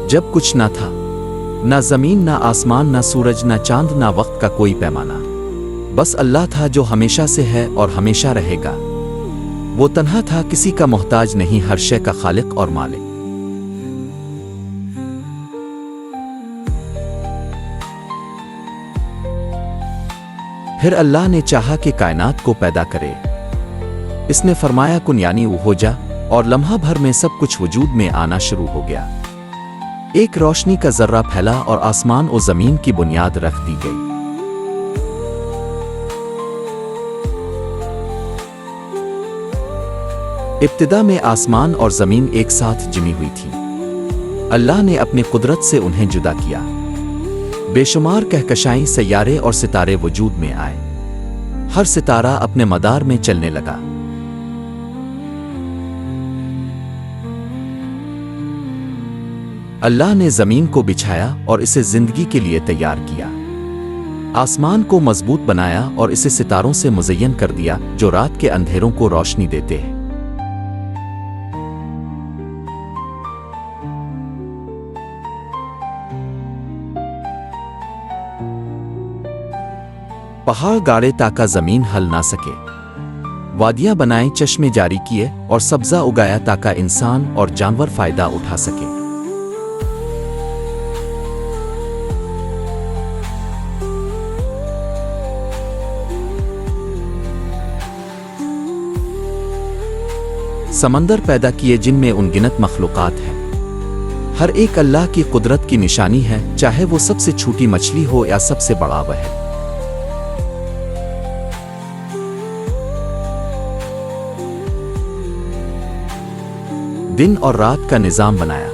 जब कुछ ना था, ना जमीन, ना आसमान, ना सूरज, ना चांद, ना वक्त का कोई पैमाना। बस अल्लाह था जो हमेशा से है और हमेशा रहेगा। वो तन्हा था, किसी का मोहताज नहीं, हर शय का खालिक और मालिक। फिर अल्लाह ने चाहा कि कायनात को पैदा करे। इसने फरमाया कुन यानी हो जा, और लम्हा भर में सब कुछ वजूद में आना शुरू हो गया। एक रोशनी का जर्रा फैला और आसमान और जमीन की बुनियाद रख दी गई। इब्तिदा में आसमान और जमीन एक साथ जमी हुई थी। अल्लाह ने अपनी कुदरत से उन्हें जुदा किया। बेशुमार कहकशाई, सैयारे और सितारे वजूद में आए। हर सितारा अपने मदार में चलने लगा। अल्लाह ने जमीन को बिछाया और इसे जिंदगी के लिए तैयार किया। आसमान को मजबूत बनाया और इसे सितारों से मुज़य्यन कर दिया जो रात के अंधेरों को रोशनी देते हैं। पहाड़ गाड़े ताका जमीन हल ना सके, वादियां बनाए, चश्मे जारी किए और सब्जा उगाया ताका इंसान और जानवर फायदा उठा सके। समंदर पैदा किए जिनमें उनगिनत मखलूकात हैं। हर एक अल्लाह की कुदरत की निशानी है, चाहे वो सबसे छोटी मछली हो या सबसे बड़ा वह। दिन और रात का निजाम बनाया।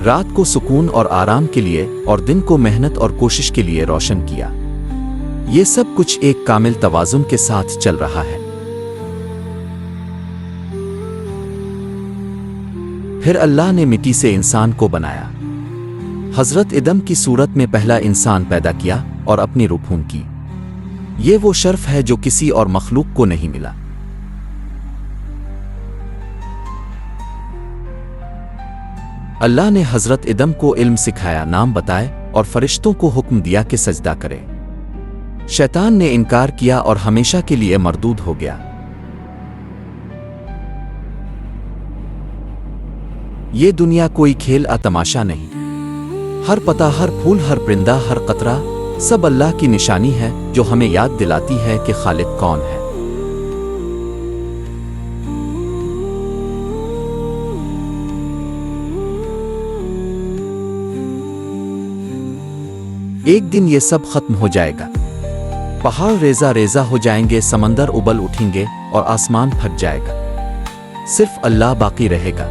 रात को सुकून और आराम के लिए और दिन को मेहनत और कोशिश के लिए रोशन किया। ये सब कुछ एक कामिल तवाज़ुन के साथ चल रहा है। फिर अल्लाह ने मिट्टी से इंसान को बनाया। हजरत इदम की सूरत में पहला इंसान पैदा किया और अपनी रूह खून की। ये वो शर्फ है जो किसी और मखलूक को नहीं मिला। अल्लाह ने हजरत इदम को इल्म सिखाया, नाम बताए और फरिश्तों को हुक्म दिया कि सजदा करे। शैतान ने इनकार किया और हमेशा के लिए मरदूद हो गया। ये दुनिया कोई खेल आ तमाशा नहीं। हर पता, हर फूल, हर परिंदा, हर कतरा सब अल्लाह की निशानी है जो हमें याद दिलाती है कि खालिक कौन है। एक दिन ये सब खत्म हो जाएगा। पहाड़ रेजा रेजा हो जाएंगे, समंदर उबल उठेंगे और आसमान फट जाएगा। सिर्फ अल्लाह बाकी रहेगा।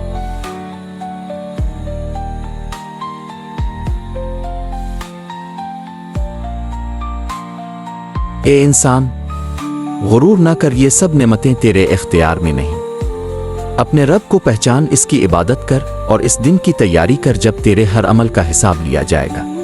ए इंसान, गुरूर ना कर, ये सब नेमतें तेरे इख्तियार में नहीं। अपने रब को पहचान, इसकी इबादत कर और इस दिन की तैयारी कर जब तेरे हर अमल का हिसाब लिया जाएगा।